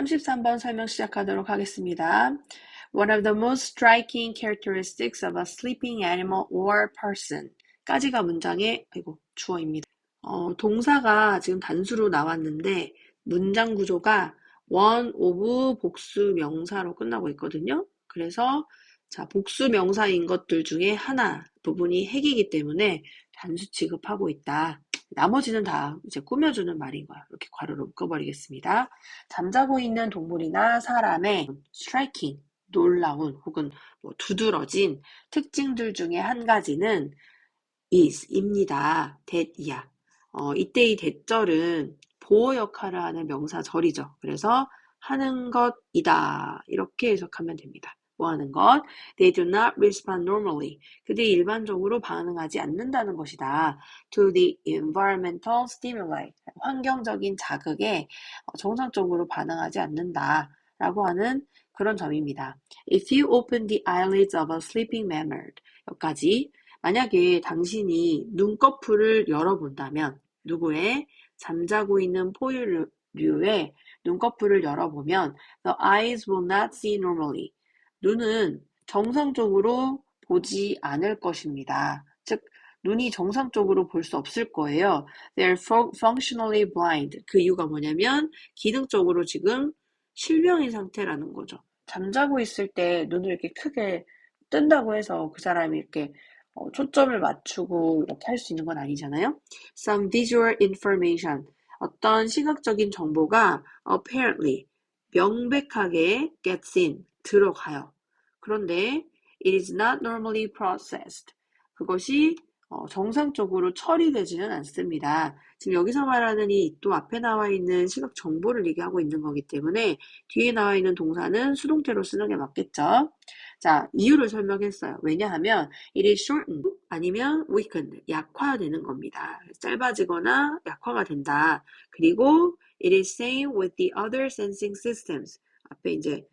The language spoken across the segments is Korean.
33번 설명 시작하도록 하겠습니다. One of the most striking characteristics of a sleeping animal or person 까지가 문장의 주어입니다. 동사가 지금 단수로 나왔는데 문장 구조가 one of 복수 명사로 끝나고 있거든요. 그래서 자, 복수 명사인 것들 중에 하나 부분이 핵이기 때문에 단수 취급하고 있다. 나머지는 다 이제 꾸며주는 말인 거야. 이렇게 괄호로 묶어버리겠습니다. 잠자고 있는 동물이나 사람의 striking, 놀라운 혹은 두드러진 특징들 중에 한 가지는 is입니다. that이야. 이때의 that절은 보호 역할을 하는 명사절이죠. 그래서 하는 것이다. 이렇게 해석하면 됩니다. 뭐 하는 것? They do not respond normally. 그들이 일반적으로 반응하지 않는다는 것이다. To the environmental stimuli. 환경적인 자극에 정상적으로 반응하지 않는다. 라고 하는 그런 점입니다. If you open the eyelids of a sleeping mammal. 여기까지. 만약에 당신이 눈꺼풀을 열어본다면 누구의 잠자고 있는 포유류의 눈꺼풀을 열어보면 the eyes will not see normally. 눈은 정상적으로 보지 않을 것입니다. 즉 눈이 정상적으로 볼 수 없을 거예요. They're functionally blind. 그 이유가 뭐냐면 기능적으로 지금 실명인 상태라는 거죠. 잠자고 있을 때 눈을 이렇게 크게 뜬다고 해서 그 사람이 이렇게 초점을 맞추고 이렇게 할 수 있는 건 아니잖아요. Some visual information. 어떤 시각적인 정보가 apparently 명백하게 gets in 들어가요. 그런데 it is not normally processed. 그것이 정상적으로 처리되지는 않습니다. 지금 여기서 말하는 이 또 앞에 나와 있는 시각 정보를 얘기하고 있는 거기 때문에 뒤에 나와 있는 동사는 수동태로 쓰는 게 맞겠죠. 자, 이유를 설명했어요. 왜냐하면 it is shortened 아니면 weakened, 약화되는 겁니다. 짧아지거나 약화가 된다. 그리고 it is same with the other sensing systems. 앞에 이제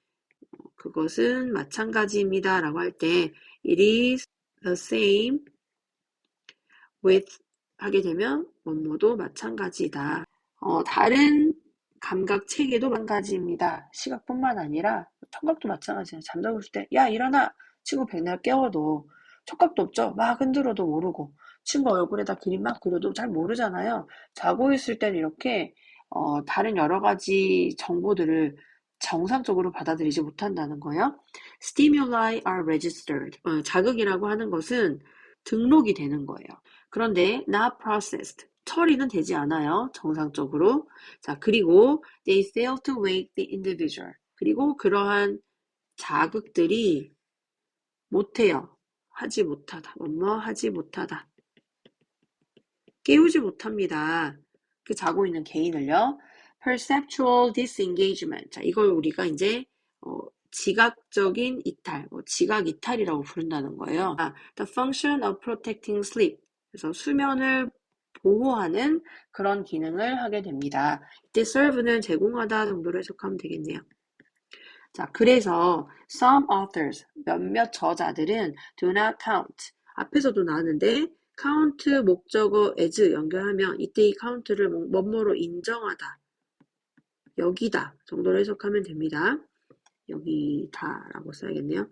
그것은 마찬가지입니다 라고 할 때 it is the same with 하게 되면 뭐뭐도 마찬가지다. 다른 감각 체계도 마찬가지입니다. 시각뿐만 아니라 청각도 마찬가지예요. 잠자고 있을 때 야 일어나 친구 백날 깨워도 촉각도 없죠. 막 흔들어도 모르고 친구 얼굴에다 그림 막 그려도 잘 모르잖아요. 자고 있을 때는 이렇게 다른 여러 가지 정보들을 정상적으로 받아들이지 못한다는 거예요. Stimuli are registered. 자극이라고 하는 것은 등록이 되는 거예요. 그런데 not processed. 처리는 되지 않아요. 정상적으로. 자, 그리고 they fail to wake the individual. 그리고 그러한 자극들이 못해요. 하지 못하다. 하지 못하다. 깨우지 못합니다. 그 자고 있는 개인을요. perceptual disengagement. 자, 이걸 우리가 이제 지각적인 이탈, 지각 이탈이라고 부른다는 거예요. The function of protecting sleep. 그래서 수면을 보호하는 그런 기능을 하게 됩니다. 이때 serve는 제공하다 정도로 해석하면 되겠네요. 자, 그래서 some authors, 몇몇 저자들은 do not count. 앞에서도 나왔는데 count 목적어 as 연결하면 이때 이 count를 뭐뭐로 인정하다. 여기다 정도로 해석하면 됩니다. 여기다라고 써야겠네요.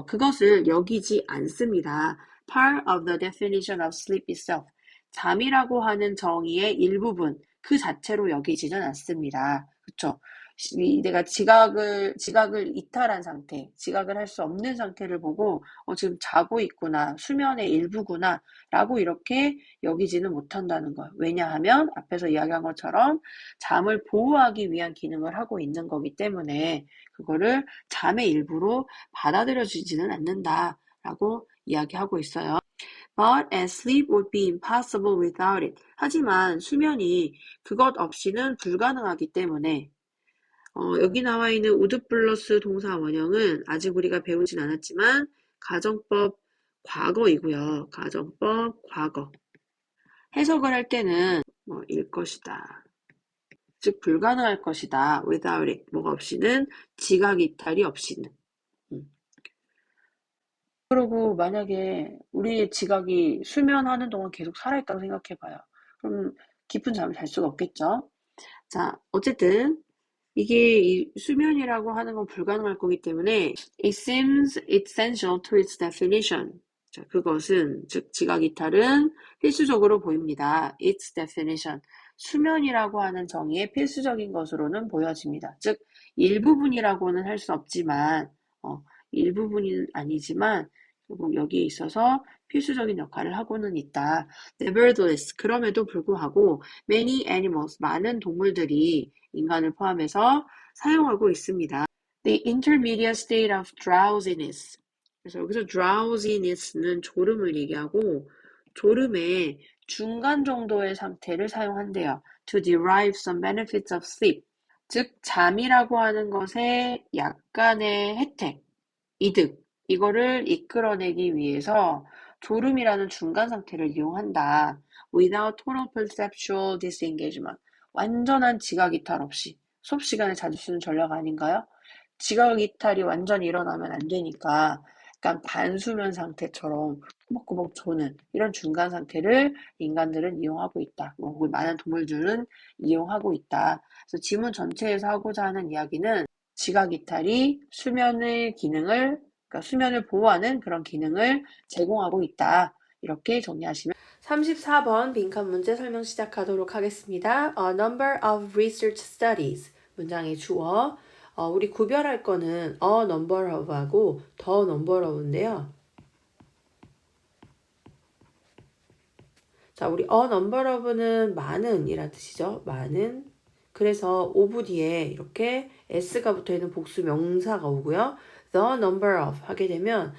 그것을 여기지 않습니다. Part of the definition of sleep itself. 잠이라고 하는 정의의 일부분 그 자체로 여기지는 않습니다. 그렇죠? 내가 지각을 이탈한 상태, 지각을 할 수 없는 상태를 보고 지금 자고 있구나, 수면의 일부구나 라고 이렇게 여기지는 못한다는 거예요. 왜냐하면 앞에서 이야기한 것처럼 잠을 보호하기 위한 기능을 하고 있는 거기 때문에 그거를 잠의 일부로 받아들여지지는 않는다라고 이야기하고 있어요. But as sleep would be impossible without it. 하지만 수면이 그것 없이는 불가능하기 때문에 여기 나와 있는 would 플러스 동사 원형은 아직 우리가 배우진 않았지만 가정법 과거이고요. 가정법 과거. 해석을 할 때는 일 것이다. 즉 불가능할 것이다. without it. 뭐가 없이는 지각 이탈이 없이는. 그리고 만약에 우리의 지각이 수면하는 동안 계속 살아있다고 생각해봐요. 그럼 깊은 잠을 잘 수가 없겠죠. 자, 어쨌든 이게 이 수면이라고 하는 건 불가능할 거기 때문에 it seems essential to its definition. 자, 그것은 즉 지각 이탈은 필수적으로 보입니다. its definition. 수면이라고 하는 정의의 필수적인 것으로는 보여집니다. 즉 일부분이라고는 할 수 없지만 일부분은 아니지만 결국 여기에 있어서 필수적인 역할을 하고는 있다. Nevertheless, 그럼에도 불구하고 many animals, 많은 동물들이 인간을 포함해서 사용하고 있습니다. The intermediate state of drowsiness. 그래서 여기서 drowsiness는 졸음을 얘기하고 졸음의 중간 정도의 상태를 사용한대요. To derive some benefits of sleep. 즉 잠이라고 하는 것의 약간의 혜택, 이득, 이거를 이끌어내기 위해서 졸음이라는 중간 상태를 이용한다. Without total perceptual disengagement. 완전한 지각 이탈 없이. 수업 시간에 자주 쓰는 전략 아닌가요? 지각 이탈이 완전히 일어나면 안 되니까 약간 반수면 상태처럼 꾸벅꾸벅 조는 이런 중간 상태를 인간들은 이용하고 있다. 혹은 많은 동물들은 이용하고 있다. 그래서 지문 전체에서 하고자 하는 이야기는 지각 이탈이 수면의 기능을, 그러니까 수면을 보호하는 그런 기능을 제공하고 있다. 이렇게 정리하시면 34번 빈칸 문제 설명 시작하도록 하겠습니다. A number of research studies. 문장의 주어. 우리 구별할 거는 a number of하고 the number of인데요. 자, 우리 a number of는 많은 이란 뜻이죠. 많은. 그래서 of 뒤에 이렇게 s가 붙어 있는 복수 명사가 오고요. the number of 하게 되면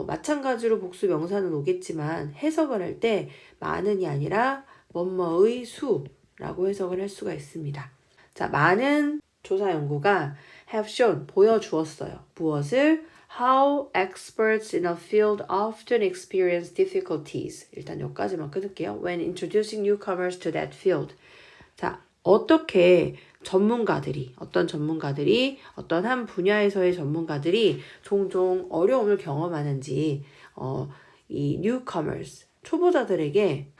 마찬가지로 복수 명사는 오겠지만 해석을 할 때 많은이 아니라 뭐뭐의 수라고 해석을 할 수가 있습니다. 자, 많은 조사 연구가 have shown 보여주었어요. 무엇을? How experts in a field often experience difficulties. 일단 여기까지만 끊을게요. When introducing newcomers to that field. 자, 어떻게 어떤 전문가들이, 어떤 한 분야에서의 전문가들이 종종 어려움을 경험하는지, 이 newcomers, 초보자들에게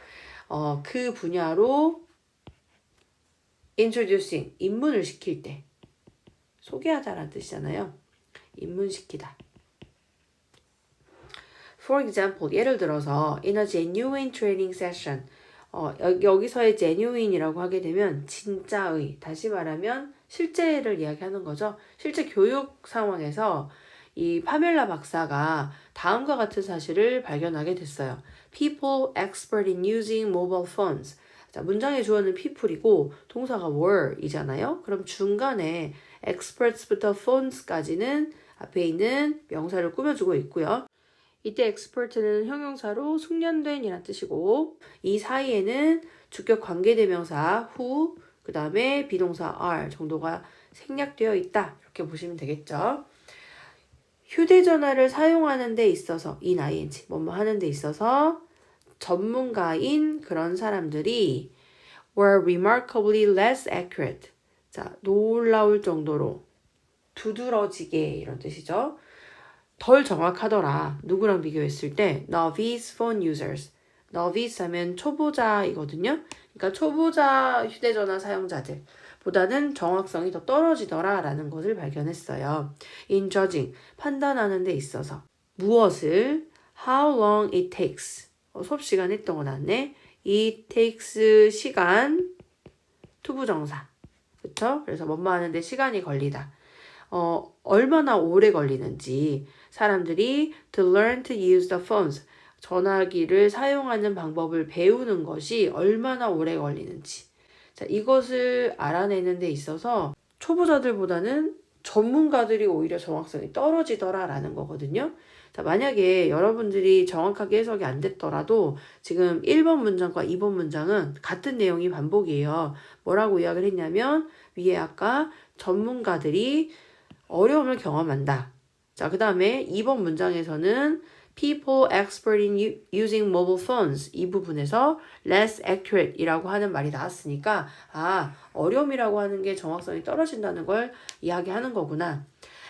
그 분야로 introducing, 입문을 시킬 때, 소개하다라는 뜻이잖아요. 입문시키다. For example, 예를 들어서 in a genuine training session, 여기서의 genuine이라고 하게 되면 진짜의, 다시 말하면 실제를 이야기하는 거죠. 실제 교육 상황에서 이 파멜라 박사가 다음과 같은 사실을 발견하게 됐어요. People expert in using mobile phones. 자, 문장의 주어는 people이고 동사가 were이잖아요. 그럼 중간에 experts부터 phones까지는 앞에 있는 명사를 꾸며주고 있고요. 이때 expert는 형용사로 숙련된 이란 뜻이고 이 사이에는 주격 관계대명사 who 그 다음에 비동사 are 정도가 생략되어 있다. 이렇게 보시면 되겠죠. 휴대전화를 사용하는 데 있어서 ing 뭐뭐 하는 데 있어서 전문가인 그런 사람들이 were remarkably less accurate. 자, 놀라울 정도로 두드러지게 이런 뜻이죠. 덜 정확하더라. 누구랑 비교했을 때 novice phone users. novice 하면 초보자이거든요. 그러니까 초보자 휴대전화 사용자들 보다는 정확성이 더 떨어지더라 라는 것을 발견했어요. in judging, 판단하는 데 있어서 무엇을 how long it takes 수업 시간 했던 거 나왔네. it takes 시간 투부정사 그쵸? 그래서 뭐뭐 하는데 시간이 걸리다. 얼마나 오래 걸리는지 사람들이 to learn to use the phones 전화기를 사용하는 방법을 배우는 것이 얼마나 오래 걸리는지 자, 이것을 알아내는 데 있어서 초보자들보다는 전문가들이 오히려 정확성이 떨어지더라라는 거거든요. 자, 만약에 여러분들이 정확하게 해석이 안 됐더라도 지금 1번 문장과 2번 문장은 같은 내용이 반복이에요. 뭐라고 이야기를 했냐면 위에 아까 전문가들이 어려움을 경험한다. 자, 그 다음에 2번 문장에서는 people expert in using mobile phones 이 부분에서 less accurate 이라고 하는 말이 나왔으니까 어려움이라고 하는 게 정확성이 떨어진다는 걸 이야기하는 거구나.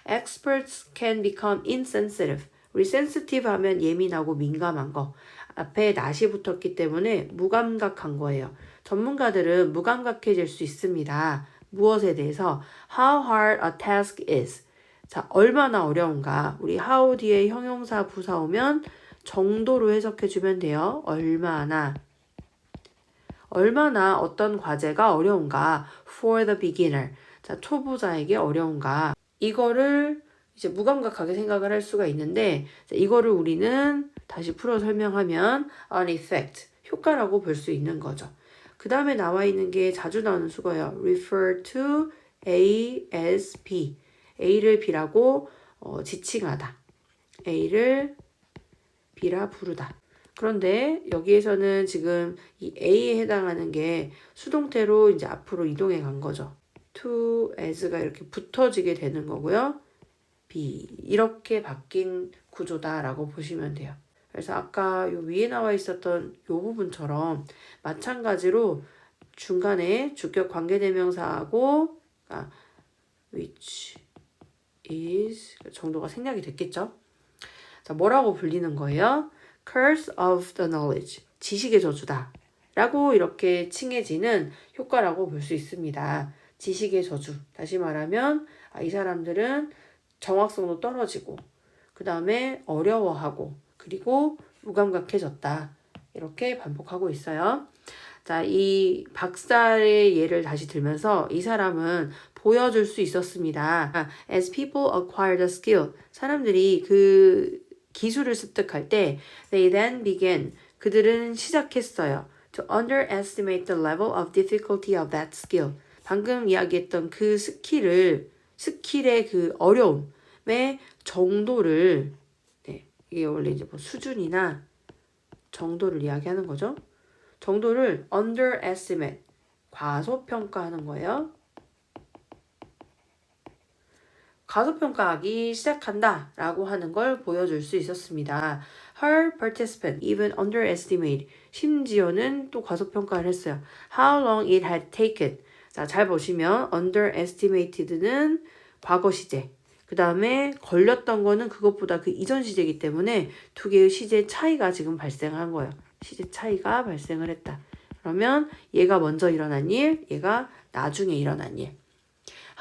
Experts can become insensitive. 우리 sensitive 하면 예민하고 민감한 거. 앞에 not이 붙었기 때문에 무감각한 거예요. 전문가들은 무감각해질 수 있습니다. 무엇에 대해서 how hard a task is. 자, 얼마나 어려운가. 우리 how 뒤에 형용사 부사 오면 정도로 해석해주면 돼요. 얼마나 어떤 과제가 어려운가. for the beginner. 자, 초보자에게 어려운가. 이거를 이제 무감각하게 생각을 할 수가 있는데 이거를 우리는 다시 풀어 설명하면 an effect, 효과라고 볼 수 있는 거죠. 그 다음에 나와 있는 게 자주 나오는 수거예요. refer to A as B. A를 B라고 지칭하다. A를 B라 부르다. 그런데 여기에서는 지금 이 A에 해당하는 게 수동태로 이제 앞으로 이동해 간 거죠. to as가 이렇게 붙어지게 되는 거고요. B 이렇게 바뀐 구조다라고 보시면 돼요. 그래서 아까 요 위에 나와 있었던 요 부분처럼 마찬가지로 중간에 주격 관계대명사하고 which is 정도가 생략이 됐겠죠. 자, 뭐라고 불리는 거예요? curse of the knowledge, 지식의 저주다 라고 이렇게 칭해지는 효과라고 볼 수 있습니다. 지식의 저주, 다시 말하면 이 사람들은 정확성도 떨어지고 그 다음에 어려워하고 그리고 무감각해졌다. 이렇게 반복하고 있어요. 자, 이 박사의 예를 다시 들면서 이 사람은 보여줄 수 있었습니다. As people acquired a skill, 사람들이 그 기술을 습득할 때 they then began, 그들은 시작했어요. To underestimate the level of difficulty of that skill. 방금 이야기했던 그 스킬의 그 어려움의 정도를, 네, 이게 원래 이제 뭐 수준이나 정도를 이야기하는 거죠. 정도를 underestimate, 과소평가하는 거예요. 과소평가하기 시작한다 라고 하는 걸 보여줄 수 있었습니다. Her participant even underestimate, 심지어는 또 과소평가를 했어요. How long it had taken. 자, 잘 보시면 underestimated는 과거 시제, 그 다음에 걸렸던 거는 그것보다 그 이전 시제이기 때문에 두 개의 시제 차이가 지금 발생한 거예요. 시제 차이가 발생을 했다. 그러면 얘가 먼저 일어난 일, 얘가 나중에 일어난 일.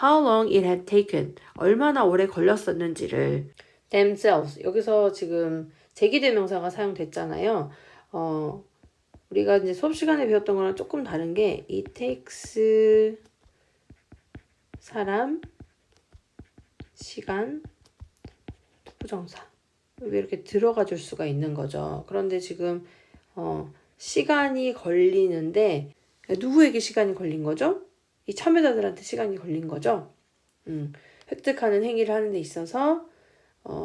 How long it had taken, 얼마나 오래 걸렸었는지를 themselves, 여기서 지금 제기대명사가 사용됐잖아요. 우리가 이제 수업 시간에 배웠던 거랑 조금 다른 게 it takes 사람, 시간, 부정사 왜 이렇게 들어가 줄 수가 있는 거죠. 그런데 지금 시간이 걸리는데 누구에게 시간이 걸린 거죠? 이 참여자들한테 시간이 걸린 거죠. 획득하는 행위를 하는 데 있어서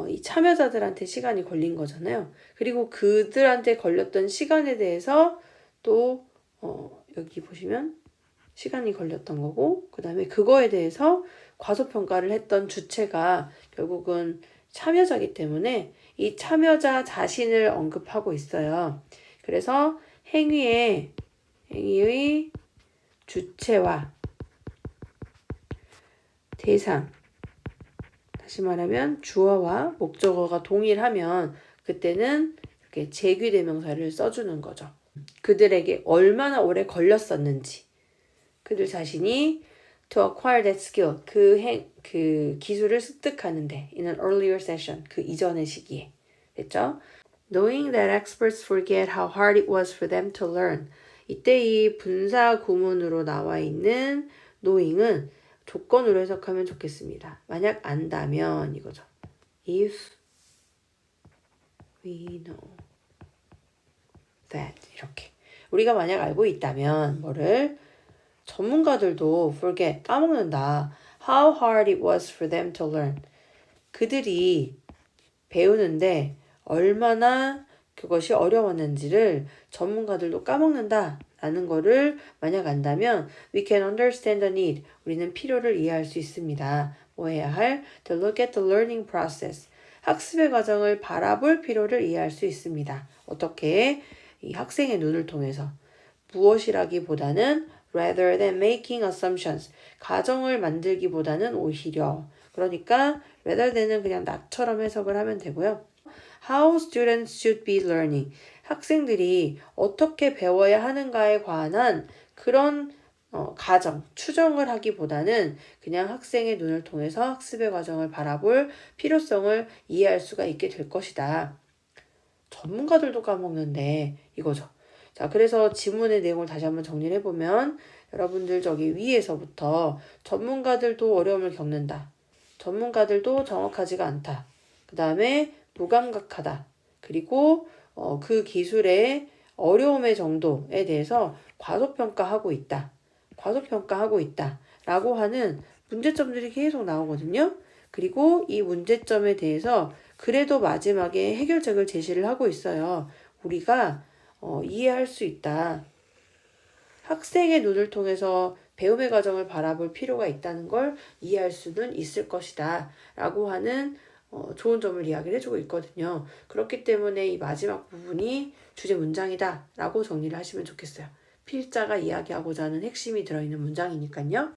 이 참여자들한테 시간이 걸린 거잖아요. 그리고 그들한테 걸렸던 시간에 대해서 또 여기 보시면 시간이 걸렸던 거고 그 다음에 그거에 대해서 과소평가를 했던 주체가 결국은 참여자이기 때문에 이 참여자 자신을 언급하고 있어요. 그래서 행위의 주체와 대상, 다시 말하면 주어와 목적어가 동일하면 그때는 이렇게 제귀대명사를 써주는 거죠. 그들에게 얼마나 오래 걸렸었는지, 그들 자신이 to acquire that skill, 그 기술을 습득하는데 in an earlier session, 그 이전의 시기에 됐죠? Knowing that experts forget how hard it was for them to learn. 이때 이 분사 구문으로 나와 있는 knowing은 조건으로 해석하면 좋겠습니다. 만약 안다면 이거죠. If we know that, 이렇게. 우리가 만약 알고 있다면 뭐를? 전문가들도 forget, 까먹는다. How hard it was for them to learn. 그들이 배우는데 얼마나 그것이 어려웠는지를 전문가들도 까먹는다 라는 거를 만약 안다면 we can understand the need. 우리는 필요를 이해할 수 있습니다. 뭐 해야 할? To look at the learning process. 학습의 과정을 바라볼 필요를 이해할 수 있습니다. 어떻게? 이 학생의 눈을 통해서. 무엇이라기보다는 rather than making assumptions. 가정을 만들기보다는 오히려. 그러니까 rather than은 그냥 나처럼 해석을 하면 되고요. How students should be learning. 학생들이 어떻게 배워야 하는가에 관한 그런 가정, 추정을 하기보다는 그냥 학생의 눈을 통해서 학습의 과정을 바라볼 필요성을 이해할 수가 있게 될 것이다. 전문가들도 까먹는데 이거죠. 자, 그래서 지문의 내용을 다시 한번 정리를 해보면 여러분들 저기 위에서부터 전문가들도 어려움을 겪는다. 전문가들도 정확하지가 않다. 그 다음에 무감각하다. 그리고 그 기술의 어려움의 정도에 대해서 과소평가하고 있다. 과소평가하고 있다. 라고 하는 문제점들이 계속 나오거든요. 그리고 이 문제점에 대해서 그래도 마지막에 해결책을 제시를 하고 있어요. 우리가 이해할 수 있다. 학생의 눈을 통해서 배움의 과정을 바라볼 필요가 있다는 걸 이해할 수는 있을 것이다. 라고 하는 좋은 점을 이야기를 해주고 있거든요. 그렇기 때문에 이 마지막 부분이 주제 문장이다. 라고 정리를 하시면 좋겠어요. 필자가 이야기하고자 하는 핵심이 들어있는 문장이니까요.